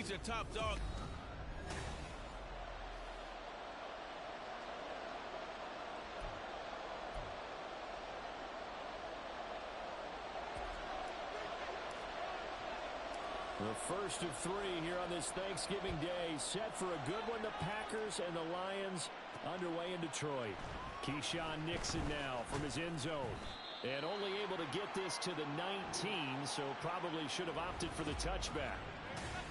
He's a top dog. The first of three here on this Thanksgiving Day. Set for a good one. The Packers and the Lions underway in Detroit. Keyshawn Nixon now from his end zone. And only able to get this to the 19, so probably should have opted for the touchback.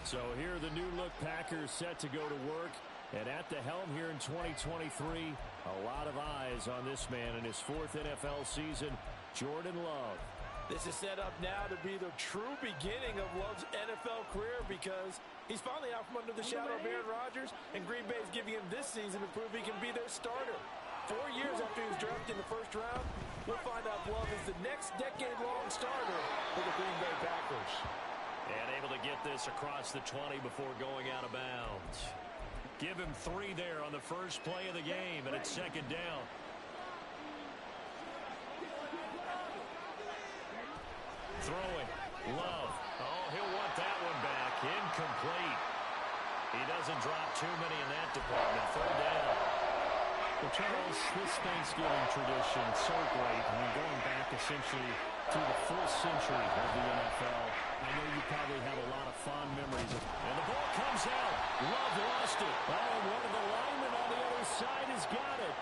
So here are the new look Packers set to go to work. And at the helm here in 2023, a lot of eyes on this man in his fourth NFL season, Jordan Love. This is set up now to be the true beginning of Love's NFL career because he's finally out from under the shadow of Aaron Rodgers, and Green Bay is giving him this season to prove he can be their starter. 4 years after he was drafted in the first round, we'll find out Love is the next decade-long starter for the Green Bay Packers. And able to get this across the 20 before going out of bounds. Give him 3 there on the first play of the game, and it's second down. Throwing. Love. Oh, he'll want that one back. Incomplete. He doesn't drop too many in that department. Third down. Well, Charles, this Thanksgiving tradition, so great. I mean, going back essentially to the full century of the NFL. I know you probably have a lot of fond memories of. And the ball comes out. Love lost it. Oh, one of the linemen on the other side has got it.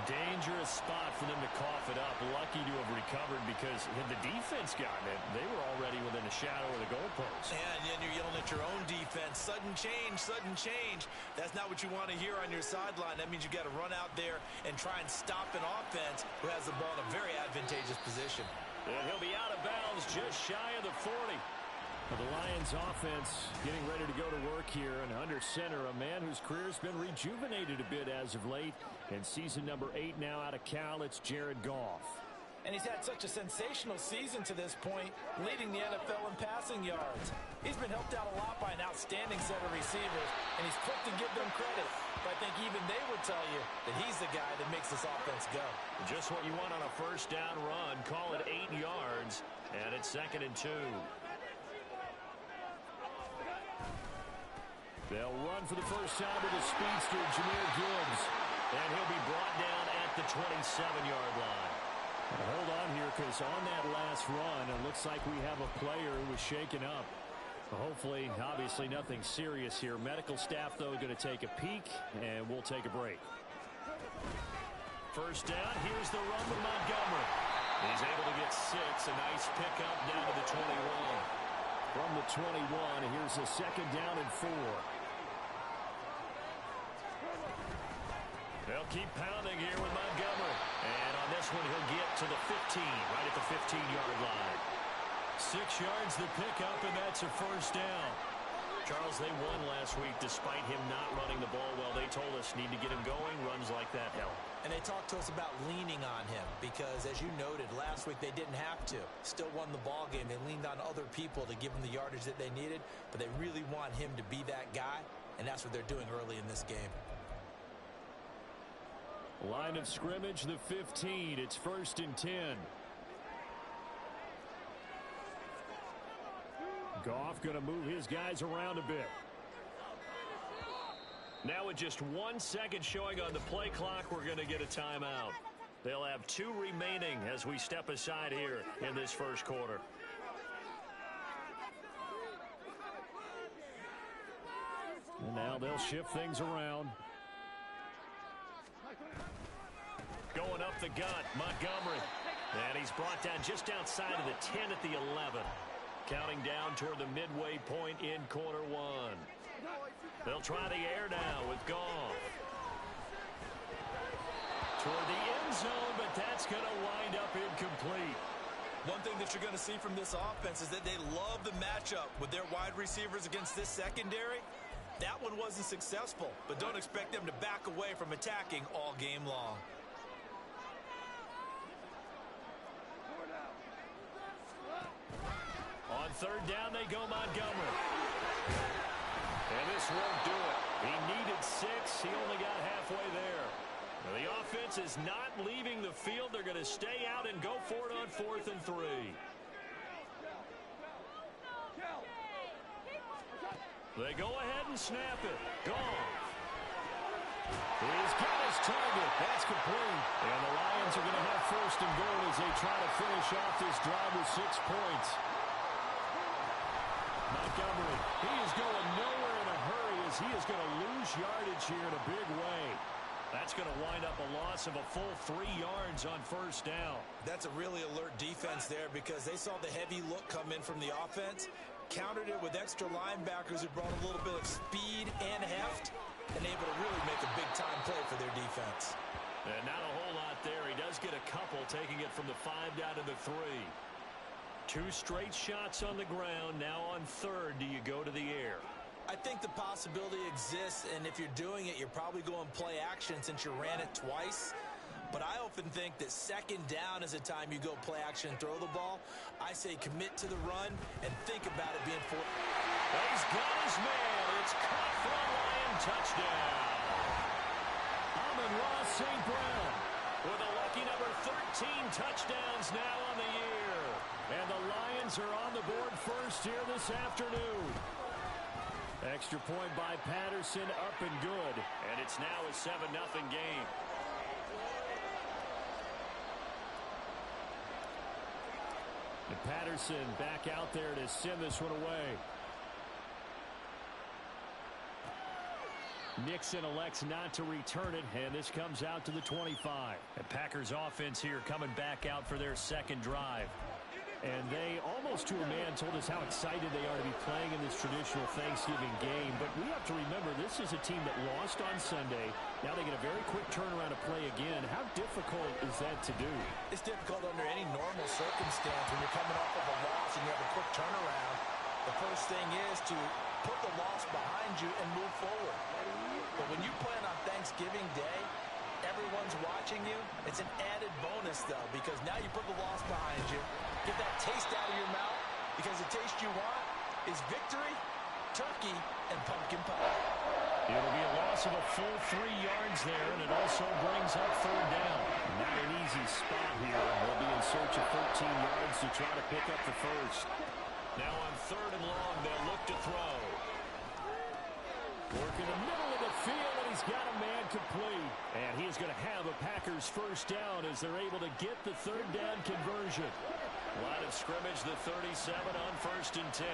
Dangerous spot for them to cough it up. Lucky to have recovered because had the defense gotten it, they were already within the shadow of the goalpost. Yeah, and then you're yelling at your own defense. Sudden change, sudden change. That's not what you want to hear on your sideline. That means you got to run out there and try and stop an offense who has the ball in a very advantageous position. And he'll be out of bounds just shy of the 40. The Lions offense getting ready to go to work here, and under center, a man whose career's been rejuvenated a bit as of late. And season number 8 now out of Cal, it's Jared Goff. And he's had such a sensational season to this point, leading the NFL in passing yards. He's been helped out a lot by an outstanding set of receivers, and he's quick to give them credit. But I think even they would tell you that he's the guy that makes this offense go. Just what you want on a first down run. Call it 8 yards, and it's 2nd and 2. They'll run for the first time with the speedster, Jahmyr Gibbs. And he'll be brought down at the 27-yard line. Now hold on here, because on that last run, it looks like we have a player who was shaken up. Hopefully, obviously nothing serious here. Medical staff, though, going to take a peek, and we'll take a break. First down, here's the run with Montgomery. He's able to get 6, a nice pickup down to the 21. From the 21, here's a second down and 4. They'll keep pounding here with Montgomery. And on this one, he'll get to the 15, right at the 15-yard line. 6 yards the pickup, and that's a first down. Charles, they won last week despite him not running the ball well. They told us need to get him going. Runs like that help. And they talked to us about leaning on him because, as you noted, last week they didn't have to. Still won the ball game. They leaned on other people to give them the yardage that they needed, but they really want him to be that guy, and that's what they're doing early in this game. Line of scrimmage, the 15. It's 1st and 10. Goff going to move his guys around a bit. Now with just 1 second showing on the play clock, we're going to get a timeout. They'll have 2 remaining as we step aside here in this first quarter. And now they'll shift things around. Going up the gut, Montgomery. And he's brought down just outside of the 10 at the 11. Counting down toward the midway point in quarter 1. They'll try the air now with Goff. Toward the end zone, but that's going to wind up incomplete. One thing that you're going to see from this offense is that they love the matchup with their wide receivers against this secondary. That one wasn't successful, but don't expect them to back away from attacking all game long. On third down, they go Montgomery. And this won't do it. He needed 6. He only got halfway there. Now, the offense is not leaving the field. They're going to stay out and go for it on 4th and 3. They go ahead and snap it. Gone. He's got his target. That's complete. And the Lions are going to have first and goal as they try to finish off this drive with 6 points. Montgomery, he is going nowhere in a hurry as he is going to lose yardage here in a big way. That's going to wind up a loss of a full 3 yards on first down. That's a really alert defense there because they saw the heavy look come in from the offense, countered it with extra linebackers who brought a little bit of speed and heft, and able to really make a big-time play for their defense. And not a whole lot there. He does get a couple, taking it from the 5 down to the 3. 2 straight shots on the ground. Now on third, do you go to the air? I think the possibility exists, and if you're doing it, you're probably going play action since you ran it twice. But I often think that second down is a time you go play action and throw the ball. I say commit to the run and think about it being for. He's got his man. It's caught for a Lion touchdown. Amon-Ra St. Brown with a lucky number 13 touchdowns now on the year. And the Lions are on the board first here this afternoon. Extra point by Patterson, up and good. And it's now a 7-0 game. And Patterson back out there to send this one away. Nixon elects not to return it, and this comes out to the 25. And Packers offense here coming back out for their second drive. And they, almost to a man, told us how excited they are to be playing in this traditional Thanksgiving game. But we have to remember, this is a team that lost on Sunday. Now they get a very quick turnaround to play again. How difficult is that to do? It's difficult under any normal circumstance when you're coming off of a loss and you have a quick turnaround. The first thing is to put the loss behind you and move forward. But when you play on Thanksgiving Day, everyone's watching you. It's an added bonus, though, because now you put the loss behind you. Get that taste out of your mouth, because the taste you want is victory, turkey, and pumpkin pie. It'll be a loss of a full 3 yards there, and it also brings up third down. Not an easy spot here. They'll be in search of 13 yards to try to pick up the first. Now on third and long, they'll look to throw. Work in the middle of the field, and he's got a man complete. And he is going to have a Packers first down as they're able to get the third down conversion. Line of scrimmage, the 37 on first and 10.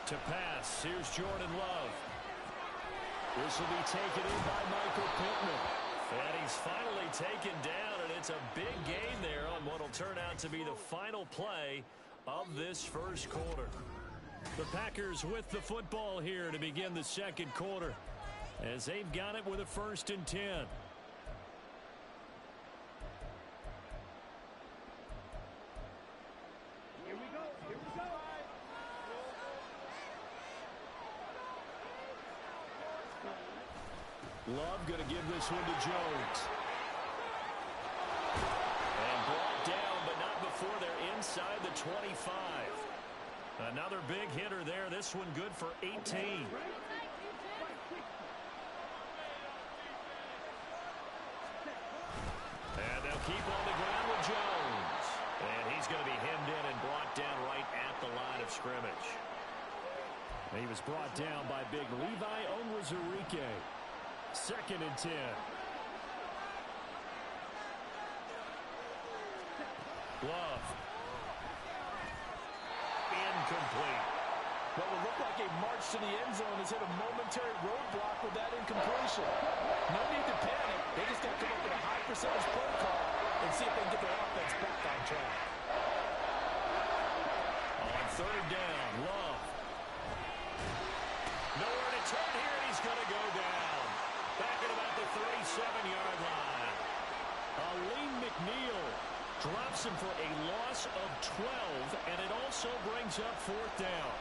To pass, here's Jordan Love. This will be taken in by Michael Pittman. And he's finally taken down, and it's a big gain there on what will turn out to be the final play of this first quarter. The Packers with the football here to begin the second quarter, as they've got it with a first and 10. Love going to give this one to Jones. And brought down, but not before they're inside the 25. Another big hitter there. This one good for 18. And they'll keep on the ground with Jones. And he's going to be hemmed in and brought down right at the line of scrimmage. He was brought down by big Levi Onwuzurike. Second and 10. Love. Incomplete. What would look like a march to the end zone has hit a momentary roadblock with that incompletion. No need to panic. They just got to come up with a high percentage play call and see if they can get their offense back on track. On third down, Love. Nowhere to turn here, and he's going to go down. Back at about the 37-yard line. Aleem McNeil drops him for a loss of 12, and it also brings up fourth down.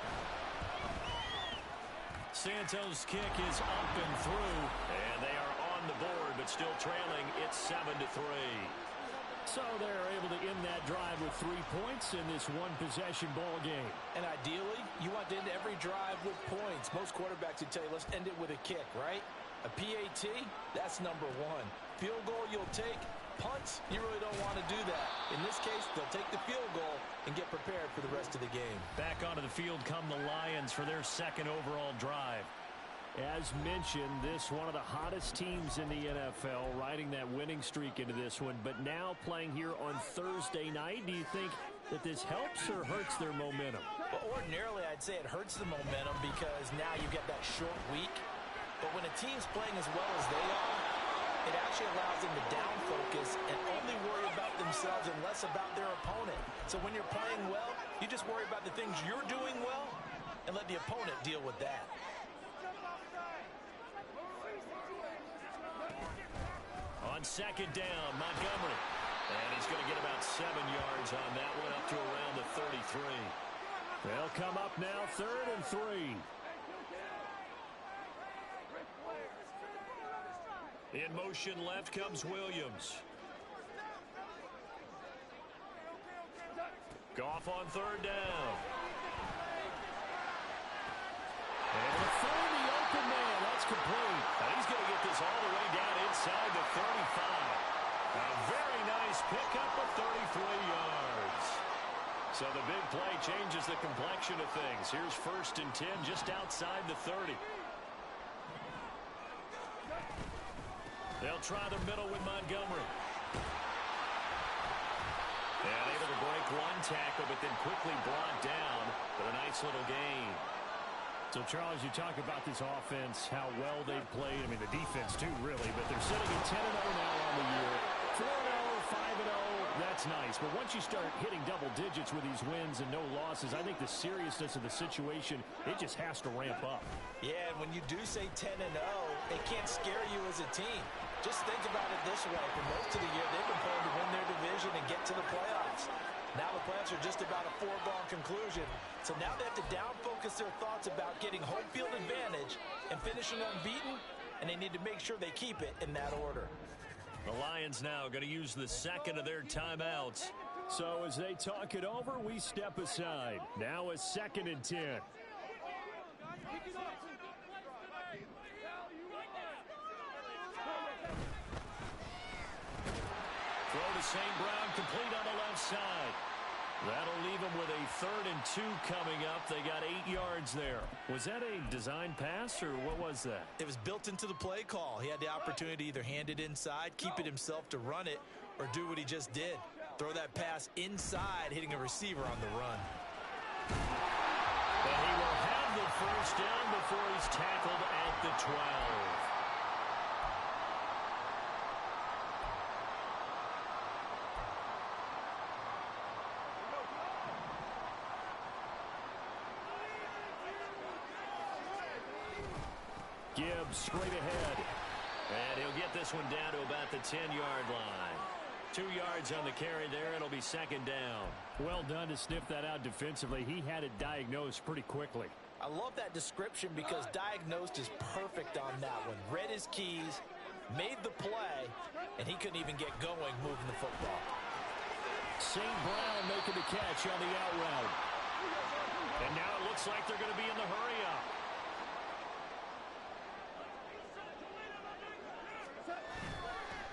Santos' kick is up and through, and they are on the board, but still trailing. It's 7-3. So they're able to end that drive with 3 points in this one-possession ball game. And ideally, you want to end every drive with points. Most quarterbacks would tell you, let's end it with a kick, right? A PAT, that's number one. Field goal you'll take, punts, you really don't want to do that. In this case, they'll take the field goal and get prepared for the rest of the game. Back onto the field come the Lions for their second overall drive. As mentioned, this one of the hottest teams in the NFL, riding that winning streak into this one, but now playing here on Thursday night. Do you think that this helps or hurts their momentum? Well, ordinarily, I'd say it hurts the momentum because now you get that short week. But when a team's playing as well as they are, it actually allows them to down focus and only worry about themselves and less about their opponent. So when you're playing well, you just worry about the things you're doing well and let the opponent deal with that. On second down, Montgomery. And he's going to get about 7 yards on that one, up to around the 33. They'll come up now, 3rd and 3. In motion left comes Williams. Goff on 3rd down. Able to find the open man. That's complete. And he's going to get this all the way down inside the 35. A very nice pickup of 33 yards. So the big play changes the complexion of things. Here's 1st and 10 just outside the 30. They'll try the middle with Montgomery. And able to break one tackle, but then quickly brought down. But a nice little gain. So, Charles, you talk about this offense, how well they've played. I mean, the defense, too, really. But they're sitting at 10-0 now on the year. 4-0, 5-0, that's nice. But once you start hitting double digits with these wins and no losses, I think the seriousness of the situation, it just has to ramp up. Yeah, and when you do say 10-0, it can't scare you as a team. Just think about it this way. For most of the year, they've been playing to win their division and get to the playoffs. Now the playoffs are just about a foregone conclusion. So now they have to down-focus their thoughts about getting home field advantage and finishing unbeaten, and they need to make sure they keep it in that order. The Lions now going to use the second of their timeouts. So as they talk it over, we step aside. Now a 2nd and 10. Throw to St. Brown, complete on the left side. That'll leave them with a 3rd and 2 coming up. They got 8 yards there. Was that a design pass, or what was that? It was built into the play call. He had the opportunity to either hand it inside, keep it himself to run it, or do what he just did. Throw that pass inside, hitting a receiver on the run. And he will have the 1st down before he's tackled at the 12. Gibbs straight ahead. And he'll get this one down to about the 10-yard line. 2 yards on the carry there. It'll be 2nd down. Well done to sniff that out defensively. He had it diagnosed pretty quickly. I love that description because diagnosed is perfect on that one. Read his keys, made the play, and he couldn't even get going moving the football. St. Brown making the catch on the out route. And now it looks like they're going to be in the hurry-up.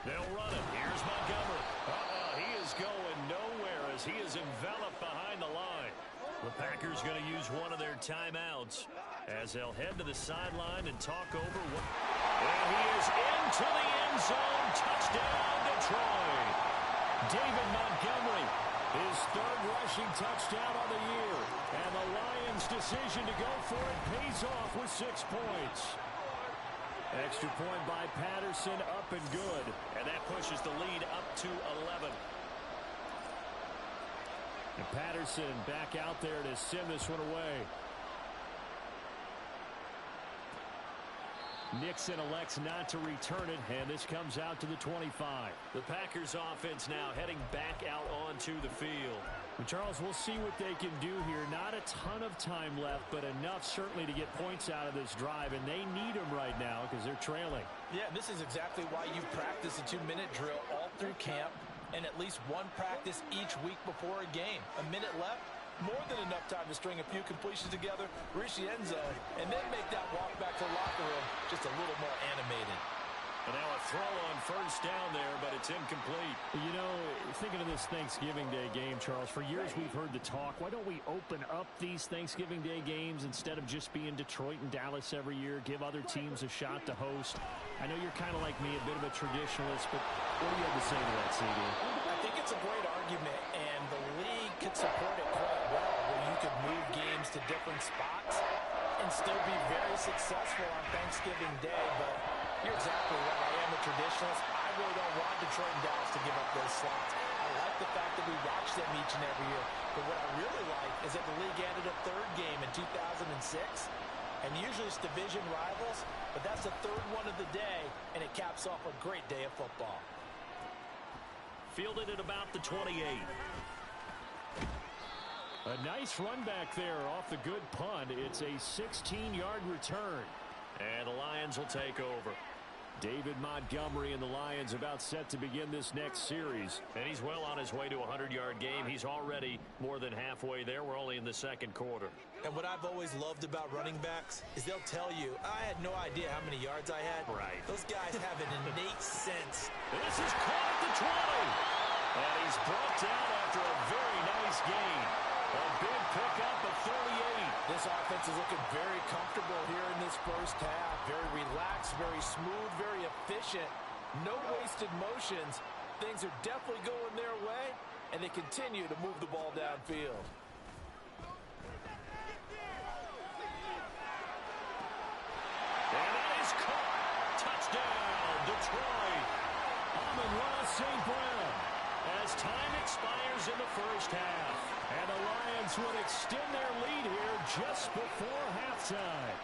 They'll run it. Here's Montgomery. He is going nowhere as he is enveloped behind the line. The Packers going to use one of their timeouts as they'll head to the sideline and talk over what. And he is into the end zone. Touchdown, Detroit. David Montgomery, his 3rd rushing touchdown on the year. And the Lions' decision to go for it pays off with 6 points. Extra point by Patterson, up and good. And that pushes the lead up to 11. And Patterson back out there to send this one away. Nixon elects not to return it, and this comes out to the 25. The Packers offense now heading back out onto the field. And Charles, we'll see what they can do here. Not a ton of time left, but enough certainly to get points out of this drive, and they need them right now because they're trailing. Yeah, this is exactly why you practice a 2-minute drill all through camp and at least one practice each week before a game. A minute left, more than enough time to string a few completions together, reach the end zone, and then make that walk back to the locker room just a little more animated. And now a throw on first down there, but it's incomplete. You know, thinking of this Thanksgiving Day game, Charles, for years we've heard the talk, why don't we open up these Thanksgiving Day games instead of just being Detroit and Dallas every year, give other teams a shot to host? I know you're kind of like me, a bit of a traditionalist, but what do you have to say to that, CD? I think it's a great argument, and the league could support it quite well, where you could move games to different spots and still be very successful on Thanksgiving Day, but you're exactly right. I am a traditionalist. I really don't want Detroit and Dallas to give up those slots. I like the fact that we watch them each and every year. But what I really like is that the league added a third game in 2006. And usually it's division rivals, but that's the third one of the day, and it caps off a great day of football. Fielded at about the 28. A nice run back there off the good punt. It's a 16-yard return. And the Lions will take over. David Montgomery and the Lions about set to begin this next series. And he's well on his way to a 100-yard game. He's already more than halfway there. We're only in the second quarter. And what I've always loved about running backs is they'll tell you, I had no idea how many yards I had. Right. Those guys have an innate sense. This is caught at the 20. And he's brought down after a very nice gain. A big pickup of 38. This offense is looking very comfortable here in this first half. Very relaxed, very smooth, very efficient. No wasted motions. Things are definitely going their way, and they continue to move the ball downfield. And that is caught. Touchdown, Detroit. Amon-Ra St. Brown. As time expires in the first half. And the Lions would extend their lead here just before halftime.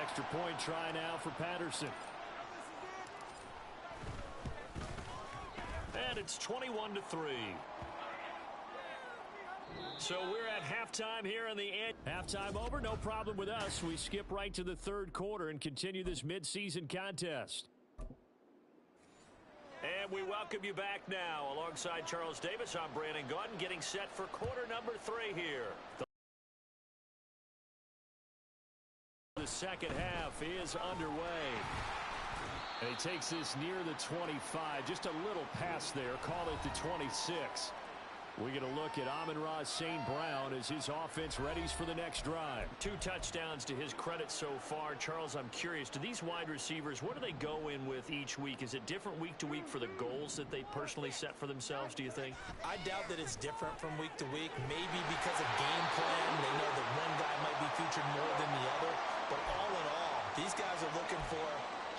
Extra point try now for Patterson. And it's 21-3. So we're at halftime here in the end. Halftime over, no problem with us. We skip right to the third quarter and continue this midseason contest. And we welcome you back now. Alongside Charles Davis, I'm Brandon Gaudin, getting set for quarter number 3 here. The second half is underway. And he takes this near the 25. Just a little pass there. Call it the 26. We get a look at Amon-Ra St. Brown as his offense readies for the next drive. 2 touchdowns to his credit so far. Charles, I'm curious, do these wide receivers, what do they go in with each week? Is it different week to week for the goals that they personally set for themselves, do you think? I doubt that it's different from week to week. Maybe because of game plan. They know that one guy might be featured more than the other. But all in all, these guys are looking for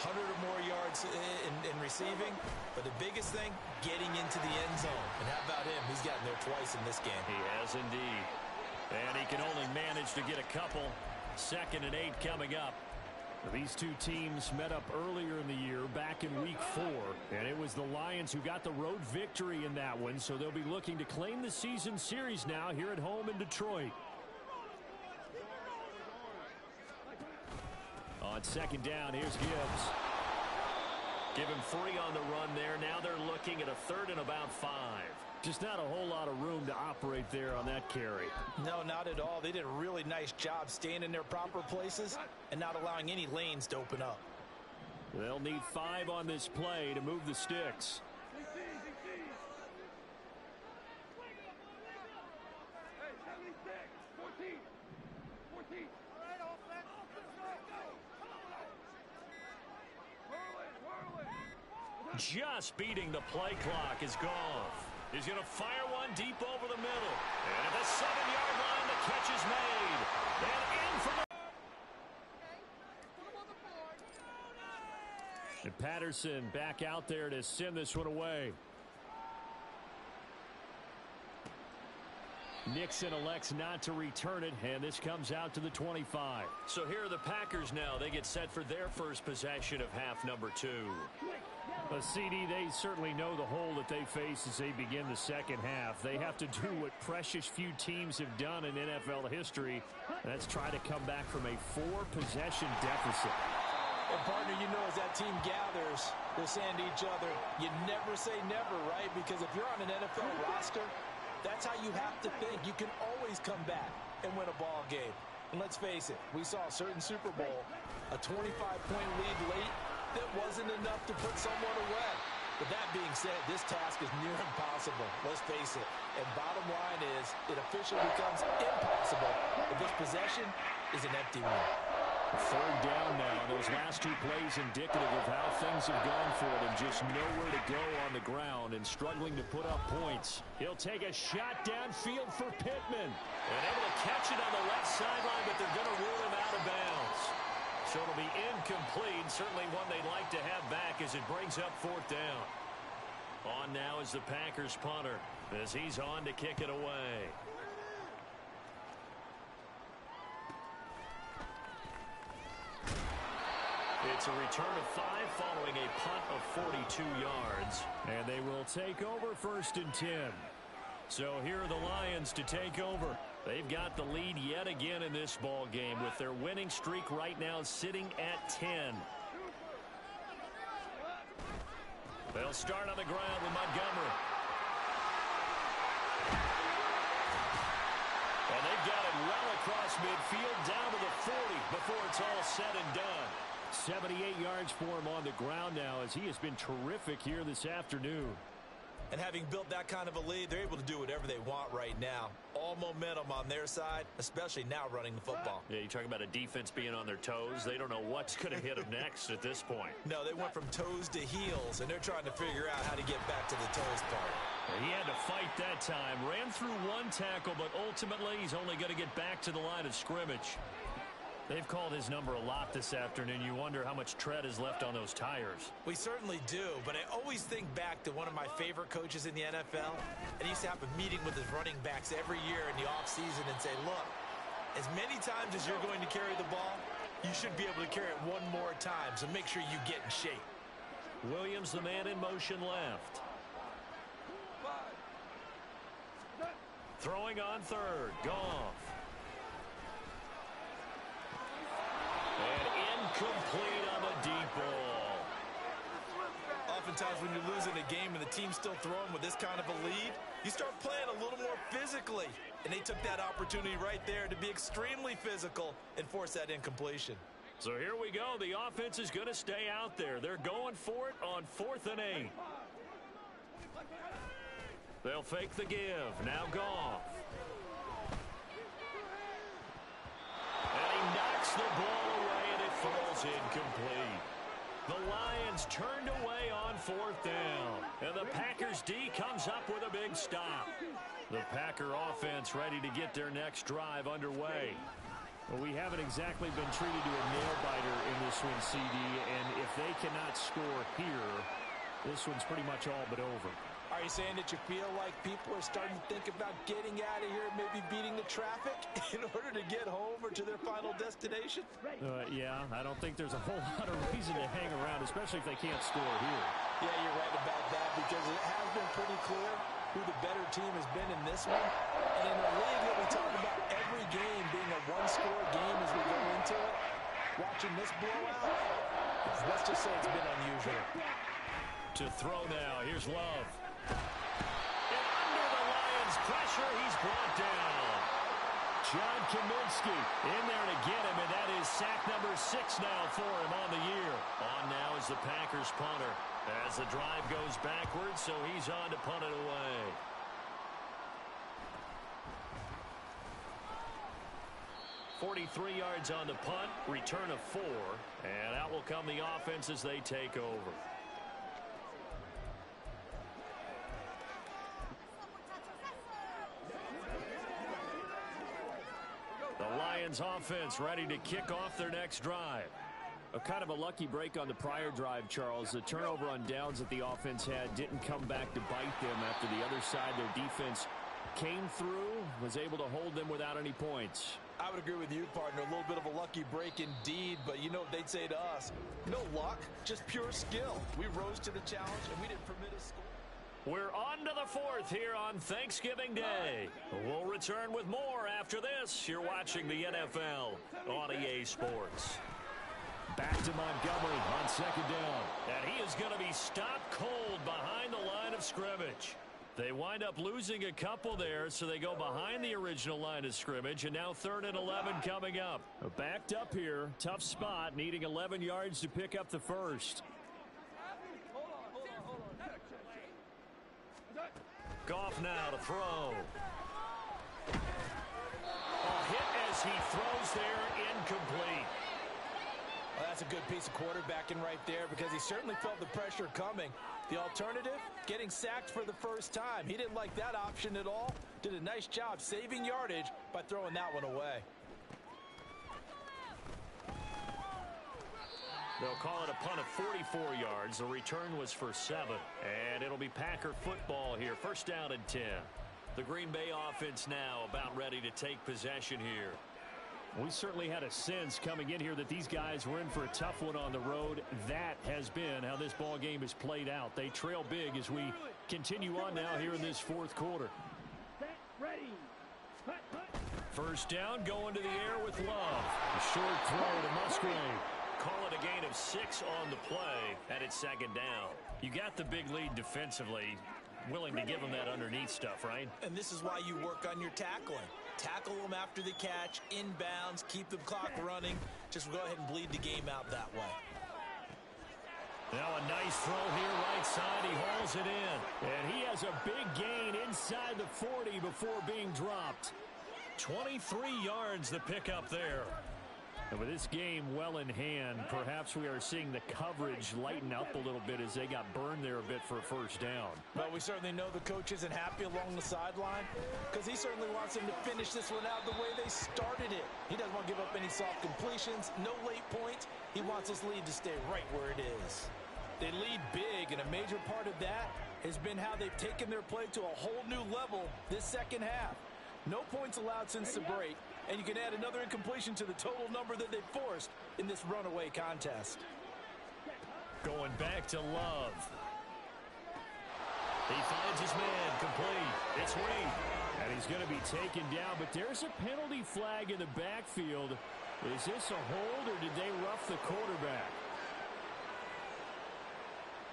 100 or more yards in receiving. But the biggest thing, getting into the end zone. And how about him? He's gotten there twice in this game. He has indeed. And he can only manage to get a couple. 2nd and 8 coming up. These two teams met up earlier in the year, back in week 4. And it was the Lions who got the road victory in that one. So they'll be looking to claim the season series now here at home in Detroit. On 2nd down, here's Gibbs. Give him 3 on the run there. Now they're looking at a 3rd and about 5. Just not a whole lot of room to operate there on that carry. No, not at all. They did a really nice job staying in their proper places and not allowing any lanes to open up. They'll need 5 on this play to move the sticks. Just beating the play clock is Goff. He's going to fire one deep over the middle. And at the 7-yard line, the catch is made. And in for the... And Patterson back out there to send this one away. Nixon elects not to return it, and this comes out to the 25. So here are the Packers now. They get set for their first possession of half number 2. CD, they certainly know the hole that they face as they begin the second half. They have to do what precious few teams have done in NFL history. That's try to come back from a 4-possession deficit. And partner, you know, as that team gathers, they're saying to each other, you never say never, right? Because if you're on an NFL roster, that's how you have to think. You can always come back and win a ball game. And let's face it, we saw a certain Super Bowl, a 25-point lead late, that wasn't enough to put someone away. But that being said, this task is near impossible. Let's face it. And bottom line is, it officially becomes impossible if this possession is an empty one. Third down now. Those last two plays indicative of how things have gone for them. Just nowhere to go on the ground and struggling to put up points. He'll take a shot downfield for Pittman. And able to catch it on the left sideline, but they're going to rule him out of bounds. So it'll be incomplete. Certainly one they'd like to have back as it brings up fourth down. On now is the Packers punter as he's on to kick it away. It's a return of 5 following a punt of 42 yards. And they will take over 1st and 10. So here are the Lions to take over. They've got the lead yet again in this ball game with their winning streak right now sitting at 10. They'll start on the ground with Montgomery. And they've got it well across midfield down to the 40 before it's all said and done. 78 yards for him on the ground now as he has been terrific here this afternoon. And having built that kind of a lead, they're able to do whatever they want right now. All momentum on their side, especially now running the football. Yeah, you talk about a defense being on their toes. They don't know what's going to hit them next at this point. No, they went from toes to heels, and they're trying to figure out how to get back to the toes part. He had to fight that time. Ran through one tackle, but ultimately he's only going to get back to the line of scrimmage. They've called his number a lot this afternoon. You wonder how much tread is left on those tires. We certainly do, but I always think back to one of my favorite coaches in the NFL, and he used to have a meeting with his running backs every year in the offseason and say, look, as many times as you're going to carry the ball, you should be able to carry it one more time, so make sure you get in shape. Williams, the man in motion left. Throwing on third, Goff. And incomplete on the deep ball. Oftentimes when you're losing a game and the team's still throwing with this kind of a lead, you start playing a little more physically. And they took that opportunity right there to be extremely physical and force that incompletion. So here we go. The offense is going to stay out there. They're going for it on 4th and 8. They'll fake the give. Now Goff. And he knocks the ball away, and it falls incomplete. The Lions turned away on 4th down. And the Packers D comes up with a big stop. The Packer offense ready to get their next drive underway. Well, we haven't exactly been treated to a nail-biter in this one, CD, and if they cannot score here, this one's pretty much all but over. Are you saying that you feel like people are starting to think about getting out of here, maybe beating the traffic in order to get home or to their final destination? Yeah, I don't think there's a whole lot of reason to hang around, especially if they can't score here. Yeah, you're right about that because it has been pretty clear who the better team has been in this one. And in a league that we talk about every game being a one-score game as we go into it, watching this blowout, let's just say it's been unusual. To throw now, here's Love. And under the Lions' pressure, he's brought down. John Kaminsky in there to get him, and that is sack number 6 now for him on the year. On now is the Packers punter as the drive goes backwards, so he's on to punt it away. .43 yards on the punt, return of 4, and out will come the offense as they take over. The Lions offense ready to kick off their next drive. A kind of a lucky break on the prior drive, Charles. The turnover on downs that the offense had didn't come back to bite them after the other side. Their defense came through, was able to hold them without any points. I would agree with you, partner. A little bit of a lucky break indeed, but you know what they'd say to us? No luck, just pure skill. We rose to the challenge, and we didn't permit a score. We're on to the 4th here on Thanksgiving Day. We'll return with more after this. You're watching the NFL on EA Sports. Back to Montgomery on 2nd down. And he is going to be stopped cold behind the line of scrimmage. They wind up losing a couple there, so they go behind the original line of scrimmage, and now 3rd and 11 coming up. Backed up here. Tough spot, needing 11 yards to pick up the first. Goff now to throw. A hit as he throws there, incomplete. Well, that's a good piece of quarterbacking right there because he certainly felt the pressure coming. The alternative, getting sacked for the first time. He didn't like that option at all. Did a nice job saving yardage by throwing that one away. They'll call it a punt of 44 yards. The return was for 7. And it'll be Packer football here. 1st down and 10. The Green Bay offense now about ready to take possession here. We certainly had a sense coming in here that these guys were in for a tough one on the road. That has been how this ball game is played out. They trail big as we continue on now here in this 4th quarter. First down, going to the air with Love. A short throw to Musgrave. Call it a gain of 6 on the play, and it's 2nd down. You got the big lead defensively. Willing to give them that underneath stuff, right? And this is why you work on your tackling. Tackle them after the catch, inbounds, keep the clock running. Just go ahead and bleed the game out that way. Now a nice throw here right side. He hauls it in. And he has a big gain inside the 40 before being dropped. 23 yards the pickup there. And with this game well in hand, perhaps we are seeing the coverage lighten up a little bit as they got burned there a bit for a first down. But we certainly know the coach isn't happy along the sideline because he certainly wants them to finish this one out the way they started it. He doesn't want to give up any soft completions, no late points. He wants this lead to stay right where it is. They lead big, and a major part of that has been how they've taken their play to a whole new level this 2nd half. No points allowed since the break. And you can add another incompletion to the total number that they forced in this runaway contest. Going back to Love. He finds his man complete. It's Reed. And he's going to be taken down, but there's a penalty flag in the backfield. Is this a hold or did they rough the quarterback?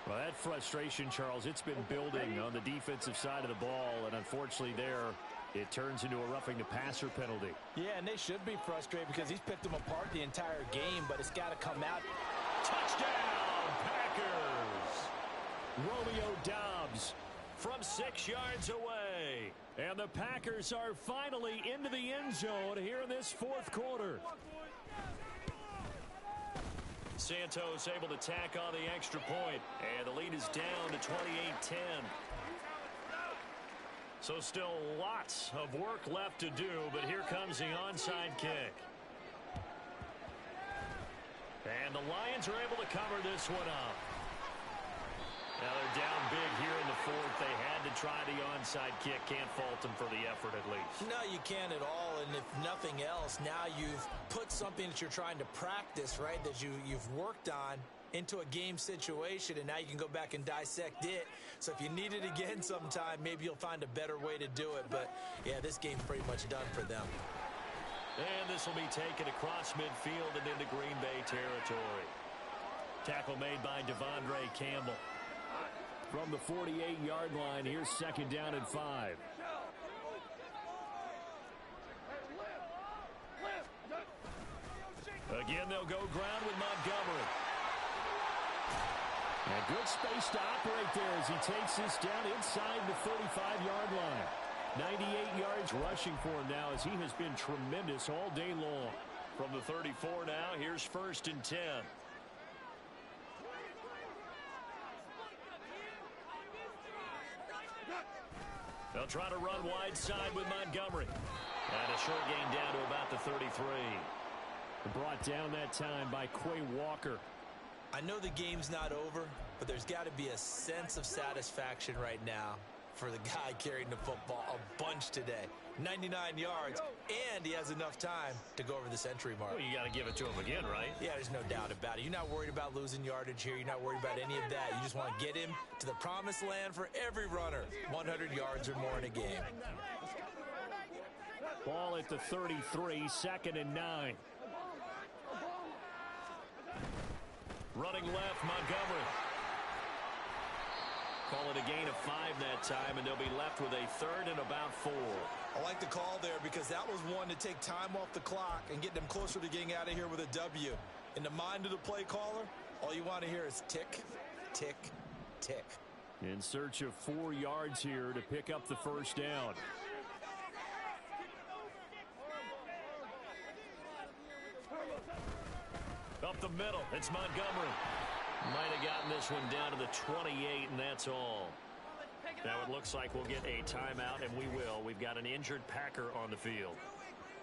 Well, that frustration, Charles, it's been building on the defensive side of the ball, and unfortunately there, it turns into a roughing the passer penalty. Yeah, and they should be frustrated because he's picked them apart the entire game, but it's got to come out. Touchdown, Packers! Romeo Doubs from 6 yards away. And the Packers are finally into the end zone here in this 4th quarter. Santos able to tack on the extra point, and the lead is down to 28-10. So still lots of work left to do, but here comes the onside kick. And the Lions are able to cover this one up. Now they're down big here in the 4th. They had to try the onside kick. Can't fault them for the effort at least. No, you can't at all. And if nothing else, now you've put something that you're trying to practice, right, that you've worked on into a game situation, and now you can go back and dissect it. So if you need it again sometime, maybe you'll find a better way to do it. But, yeah, this game's pretty much done for them. And this will be taken across midfield and into Green Bay territory. Tackle made by Devondre Campbell. From the 48-yard line, here's 2nd down and 5. Again, they'll go ground with Montgomery. And good space to operate there as he takes this down inside the 35-yard line. 98 yards rushing for him now as he has been tremendous all day long. From the 34 now, here's 1st and 10. They'll try to run wide side with Montgomery. And a short gain down to about the 33. Brought down that time by Quay Walker. I know the game's not over, but there's got to be a sense of satisfaction right now for the guy carrying the football a bunch today. 99 yards, and he has enough time to go over the century mark. Well, you got to give it to him again, right? Yeah, there's no doubt about it. You're not worried about losing yardage here. You're not worried about any of that. You just want to get him to the promised land for every runner. 100 yards or more in a game. Ball at the 33, 2nd and 9. Running left, Montgomery. Call it a gain of 5 that time, and they'll be left with a third and about 4. I like the call there because that was one to take time off the clock and get them closer to getting out of here with a W. In the mind of the play caller, all you want to hear is tick, tick, tick. In search of 4 yards here to pick up the first down. Up the middle, it's Montgomery. Might have gotten this one down to the 28, and that's all. Now it looks like we'll get a timeout, and we will. We've got an injured Packer on the field.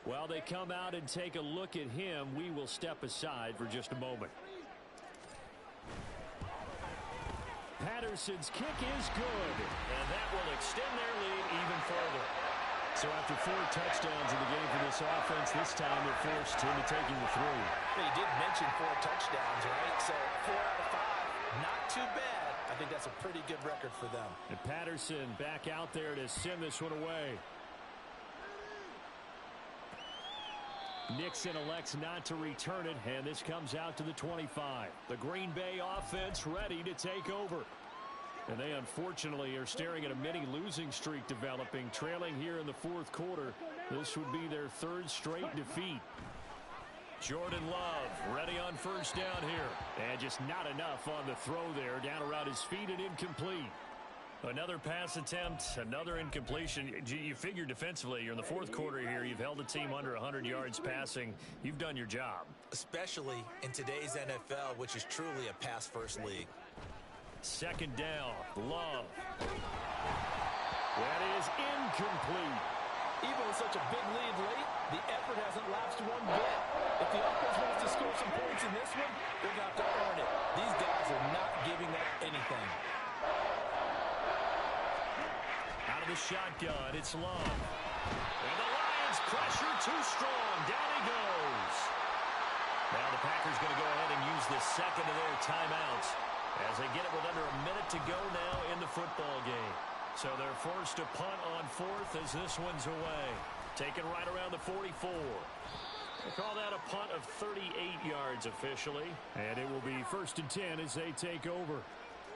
While they come out and take a look at him, we will step aside for just a moment. Patterson's kick is good. And that will extend their lead even further. So after 4 touchdowns in the game for this offense, this time they're forced into taking the 3. Well, you did mention 4 touchdowns, right? So 4 out of 5, not too bad. I think that's a pretty good record for them. And Patterson back out there to send this one away. Nixon elects not to return it, and this comes out to the 25. The Green Bay offense ready to take over. And they unfortunately are staring at a mini losing streak developing, trailing here in the 4th quarter. This would be their 3rd straight defeat. Jordan Love ready on first down here. And just not enough on the throw there. Down around his feet and incomplete. Another pass attempt, another incompletion. You figure defensively, you're in the 4th quarter here. You've held a team under 100 yards passing. You've done your job. Especially in today's NFL, which is truly a pass-first league. 2nd down, Love. That is incomplete. Even with such a big lead late, the effort hasn't lapsed one bit. If the offense wants to score some points in this one, they're going to have to earn it. These guys are not giving up anything. Out of the shotgun, it's Love. And the Lions pressure too strong. Down he goes. Now the Packers going to go ahead and use the second of their timeouts as they get it with under a minute to go now in the football game. So they're forced to punt on 4th as this one's away. Taken right around the 44. They call that a punt of 38 yards officially. And it will be 1st and 10 as they take over.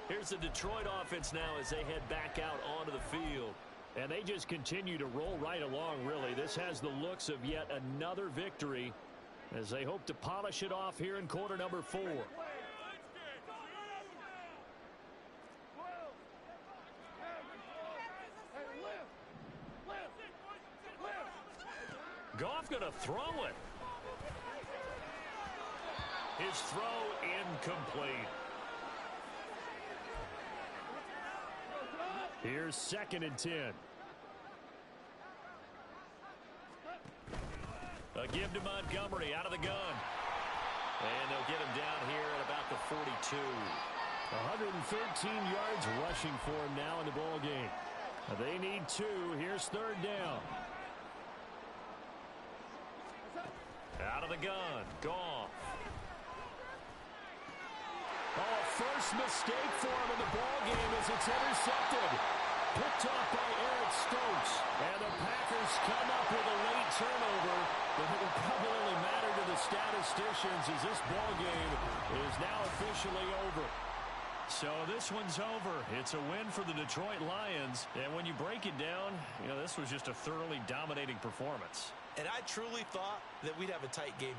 Here's the Detroit offense now as they head back out onto the field. And they just continue to roll right along, really. This has the looks of yet another victory as they hope to polish it off here in quarter number 4. Goff going to throw it. His throw incomplete. Here's 2nd and 10. A give to Montgomery out of the gun. And they'll get him down here at about the 42. 113 yards rushing for him now in the ball game. They need 2. Here's 3rd down. Out of the gun. Goff. Oh, first mistake for him in the ball game as it's intercepted. Picked off by Eric Stokes. And the Packers come up with a late turnover, but it will probably only matter to the statisticians as this ball game is now officially over. So this one's over. It's a win for the Detroit Lions. And when you break it down, you know, this was just a thoroughly dominating performance. And I truly thought that we'd have a tight game.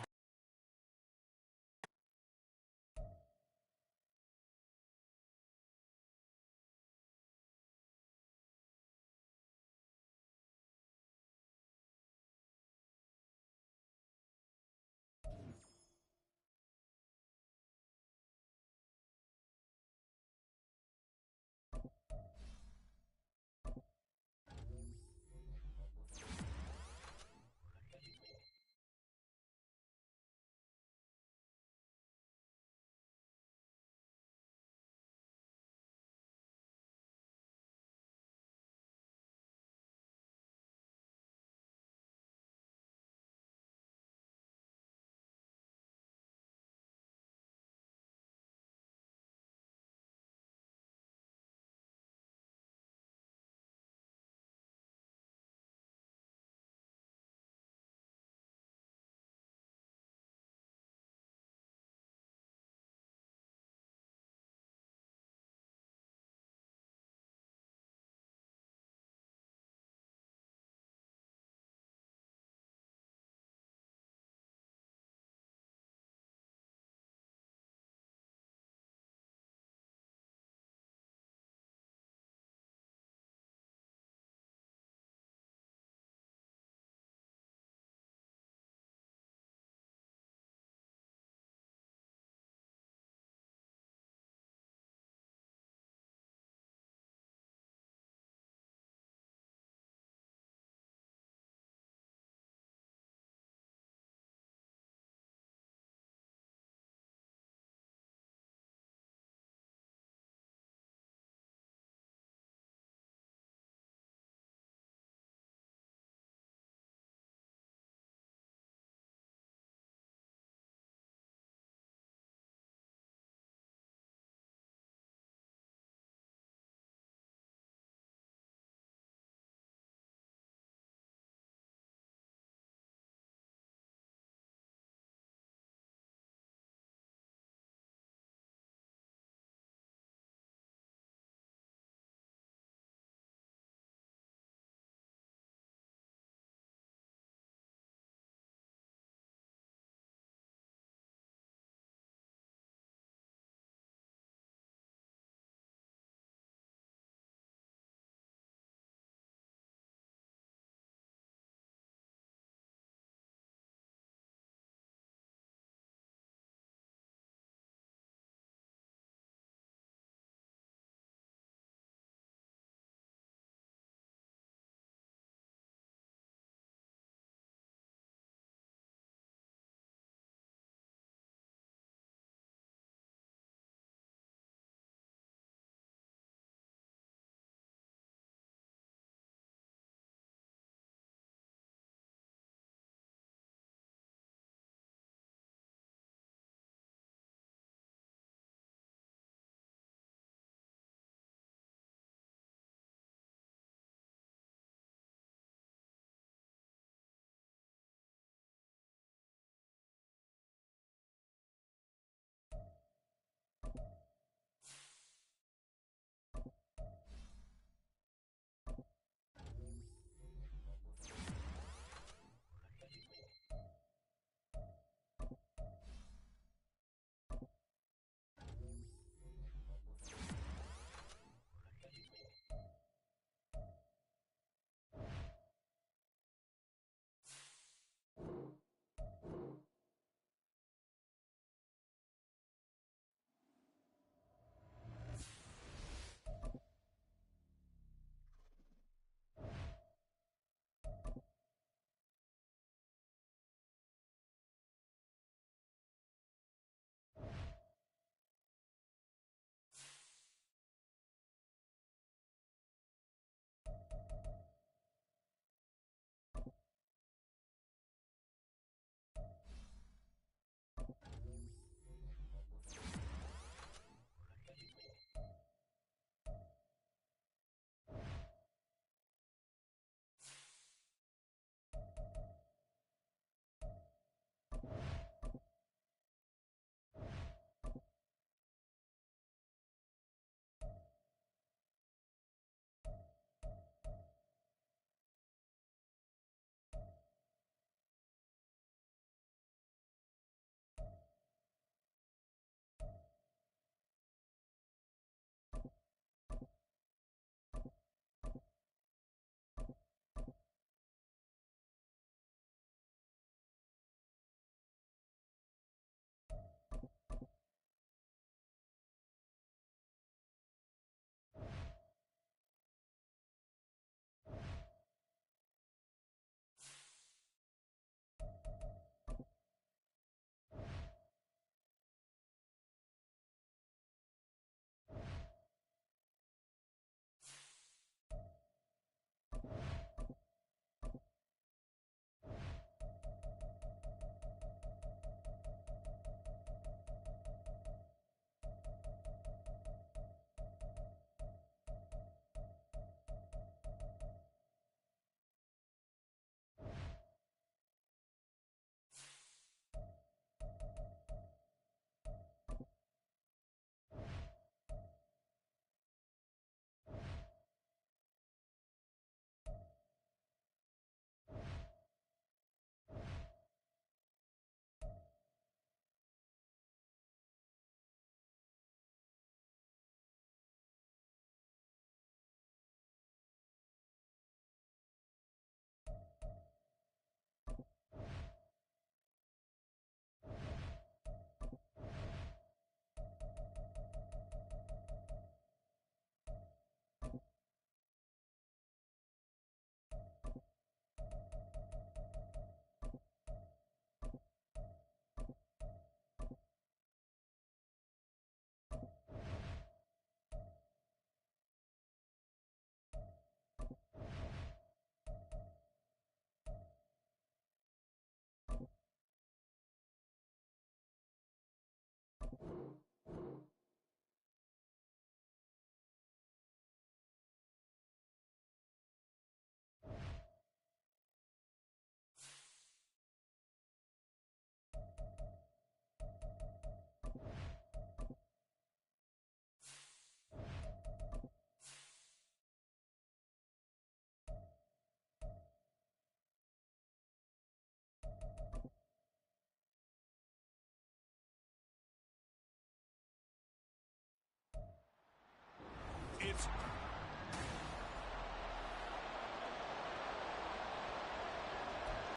defense